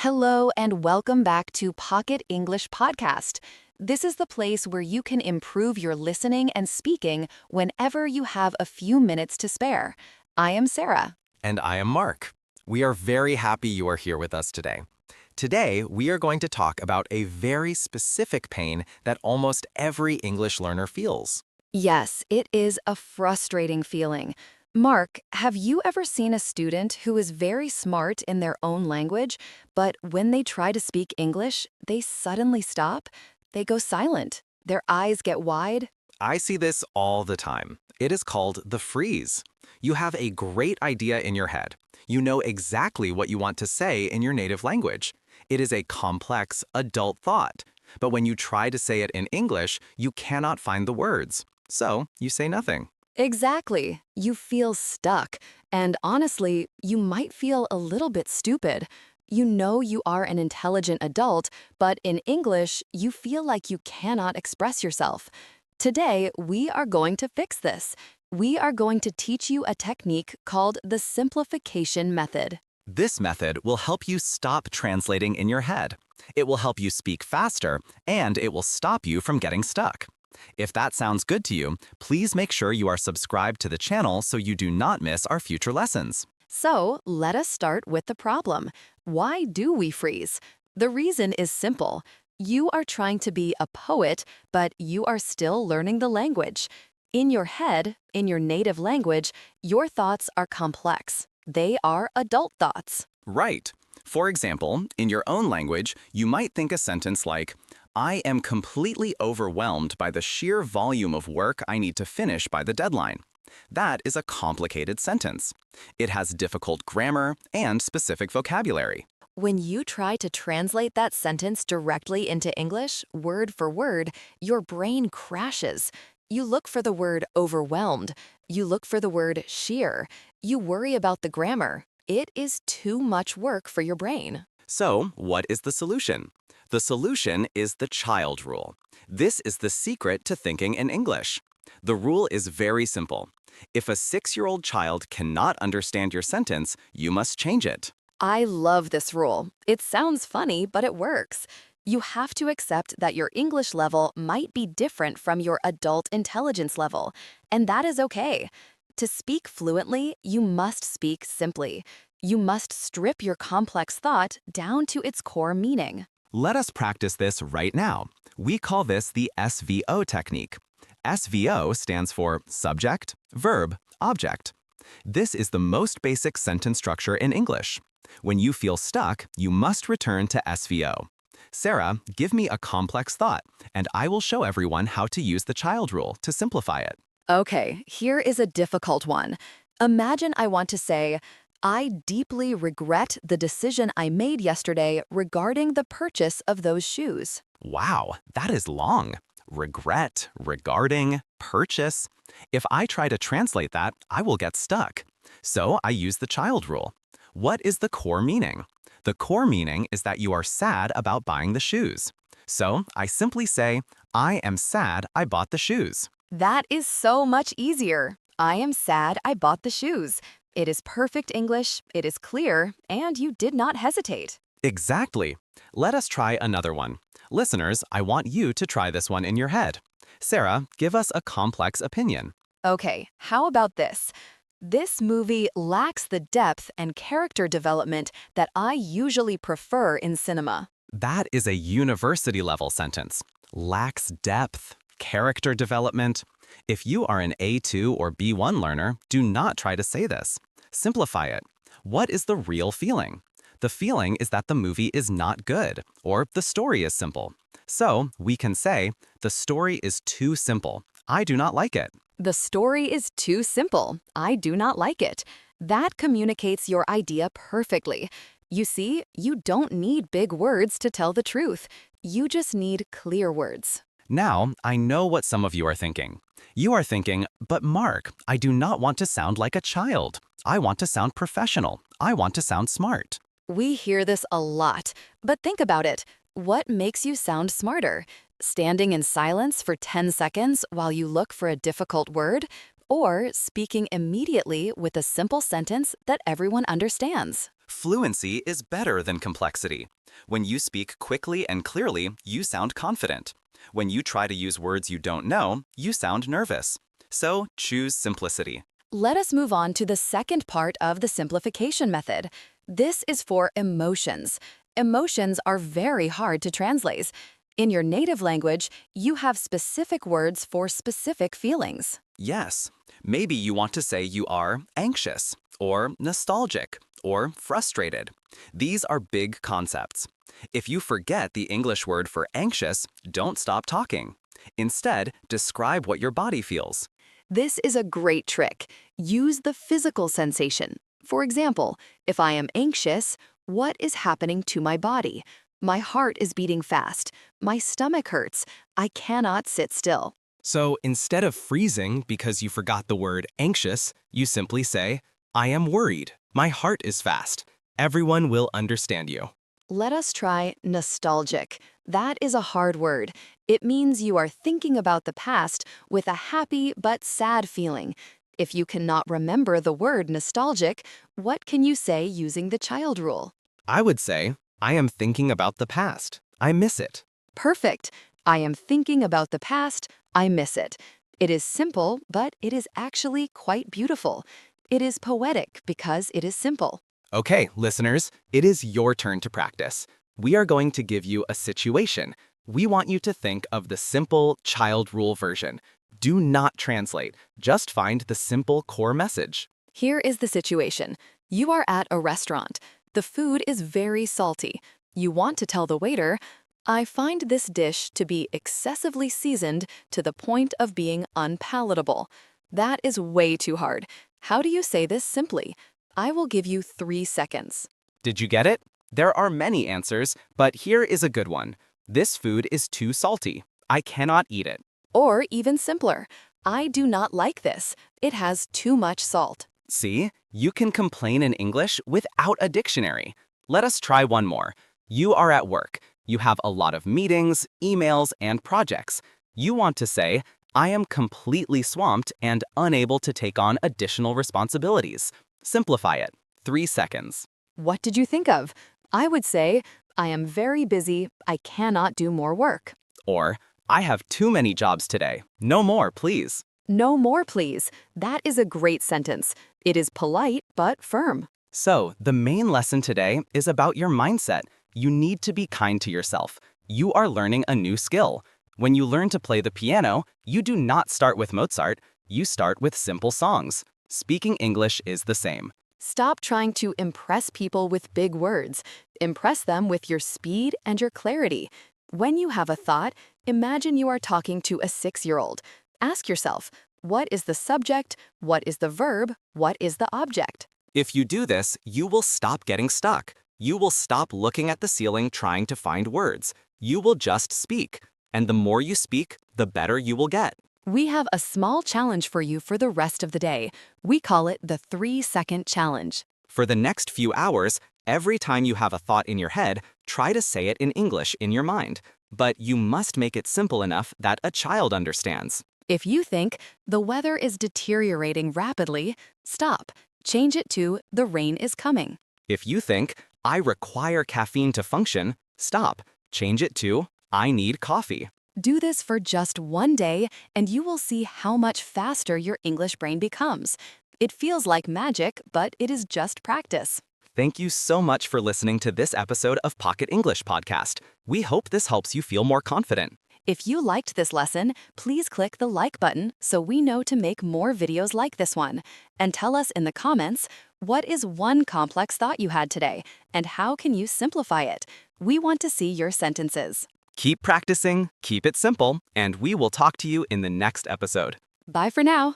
Hello and welcome back to Pocket English Podcast. This is the place where you can improve your listening and speaking whenever you have a few minutes to spare. I am Sarah. And I am Mark. We are very happy you are here with us today. Today, we are going to talk about a very specific pain that almost every English learner feels. Yes, it is a frustrating feeling. Mark, have you ever seen a student who is very smart in their own language, but when they try to speak English, they suddenly stop? They go silent. Their eyes get wide. I see this all the time. It is called the freeze. You have a great idea in your head. You know exactly what you want to say in your native language. It is a complex, adult thought. But when you try to say it in English, you cannot find the words. So you say nothing. Exactly. You feel stuck. And honestly, you might feel a little bit stupid. You know you are an intelligent adult, but in English, you feel like you cannot express yourself. Today, we are going to fix this. We are going to teach you a technique called the simplification method. This method will help you stop translating in your head. It will help you speak faster, and it will stop you from getting stuck. If that sounds good to you, please make sure you are subscribed to the channel so you do not miss our future lessons. So, let us start with the problem. Why do we freeze? The reason is simple. You are trying to be a poet, but you are still learning the language. In your head, in your native language, your thoughts are complex. They are adult thoughts. Right. For example, in your own language, you might think a sentence like, I am completely overwhelmed by the sheer volume of work I need to finish by the deadline. That is a complicated sentence. It has difficult grammar and specific vocabulary. When you try to translate that sentence directly into English, word for word, your brain crashes. You look for the word overwhelmed. You look for the word sheer. You worry about the grammar. It is too much work for your brain. So, what is the solution? The solution is the child rule. This is the secret to thinking in English. The rule is very simple. If a 6-year-old child cannot understand your sentence, you must change it. I love this rule. It sounds funny, but it works. You have to accept that your English level might be different from your adult intelligence level, and that is okay. To speak fluently, you must speak simply. You must strip your complex thought down to its core meaning. Let us practice this right now. We call this the SVO technique. SVO stands for subject, verb, object. This is the most basic sentence structure in English. When you feel stuck, you must return to SVO. Sarah, give me a complex thought, and I will show everyone how to use the child rule to simplify it. Okay, here is a difficult one. Imagine I want to say, I deeply regret the decision I made yesterday regarding the purchase of those shoes. Wow, that is long. Regret, regarding, purchase. If I try to translate that, I will get stuck. So I use the child rule. What is the core meaning? The core meaning is that you are sad about buying the shoes. So I simply say, I am sad I bought the shoes. That is so much easier. I am sad I bought the shoes. It is perfect English, it is clear, and you did not hesitate. Exactly. Let us try another one. Listeners, I want you to try this one in your head. Sarah, give us a complex opinion. Okay, how about this? This movie lacks the depth and character development that I usually prefer in cinema. That is a university-level sentence. Lacks depth, character development. If you are an A2 or B1 learner, do not try to say this. Simplify it. What is the real feeling? The feeling is that the movie is not good, or the story is simple. So we can say, the story is too simple. I do not like it. The story is too simple. I do not like it. That communicates your idea perfectly. You see, you don't need big words to tell the truth. You just need clear words. Now, I know what some of you are thinking. You are thinking, but Mark, I do not want to sound like a child. I want to sound professional. I want to sound smart. We hear this a lot, but think about it. What makes you sound smarter? Standing in silence for 10 seconds while you look for a difficult word? Or speaking immediately with a simple sentence that everyone understands? Fluency is better than complexity. When you speak quickly and clearly, you sound confident. When you try to use words you don't know, you sound nervous. So choose simplicity. Let us move on to the second part of the simplification method. This is for emotions. Emotions are very hard to translate. In your native language, you have specific words for specific feelings. Yes, maybe you want to say you are anxious, or nostalgic, or frustrated. These are big concepts. If you forget the English word for anxious, don't stop talking. Instead, describe what your body feels. This is a great trick. Use the physical sensation. For example, if I am anxious, what is happening to my body? My heart is beating fast. My stomach hurts. I cannot sit still. So instead of freezing because you forgot the word anxious, you simply say, I am worried. My heart is fast. Everyone will understand you. Let us try nostalgic. That is a hard word. It means you are thinking about the past with a happy but sad feeling. If you cannot remember the word nostalgic, what can you say using the child rule? I would say, I am thinking about the past. I miss it. Perfect. I am thinking about the past. I miss it. It is simple, but it is actually quite beautiful. It is poetic because it is simple. Okay, listeners, it is your turn to practice. We are going to give you a situation. We want you to think of the simple child rule version. Do not translate. Just find the simple core message. Here is the situation. You are at a restaurant. The food is very salty. You want to tell the waiter, I find this dish to be excessively seasoned to the point of being unpalatable. That is way too hard. How do you say this simply? I will give you 3 seconds. Did you get it? There are many answers, but here is a good one. This food is too salty. I cannot eat it. Or even simpler, I do not like this. It has too much salt. See, you can complain in English without a dictionary. Let us try one more. You are at work. You have a lot of meetings, emails, and projects. You want to say, I am completely swamped and unable to take on additional responsibilities. Simplify it. 3 seconds. What did you think of? I would say, I am very busy. I cannot do more work. Or, I have too many jobs today. No more, please. No more, please. That is a great sentence. It is polite but firm. So, the main lesson today is about your mindset. You need to be kind to yourself. You are learning a new skill. When you learn to play the piano, you do not start with Mozart. You start with simple songs. Speaking English is the same. Stop trying to impress people with big words. Impress them with your speed and your clarity. When you have a thought, imagine you are talking to a 6-year-old. Ask yourself, what is the subject? What is the verb? What is the object? If you do this, you will stop getting stuck. You will stop looking at the ceiling trying to find words. You will just speak. And the more you speak, the better you will get. We have a small challenge for you for the rest of the day. We call it the 3-second challenge. For the next few hours, every time you have a thought in your head, try to say it in English in your mind. But you must make it simple enough that a child understands. If you think the weather is deteriorating rapidly, stop. Change it to the rain is coming. If you think, I require caffeine to function, stop. Change it to, I need coffee. Do this for just 1 day, and you will see how much faster your English brain becomes. It feels like magic, but it is just practice. Thank you so much for listening to this episode of Pocket English Podcast. We hope this helps you feel more confident. If you liked this lesson, please click the like button so we know to make more videos like this one. And tell us in the comments, what is one complex thought you had today, and how can you simplify it? We want to see your sentences. Keep practicing, keep it simple, and we will talk to you in the next episode. Bye for now.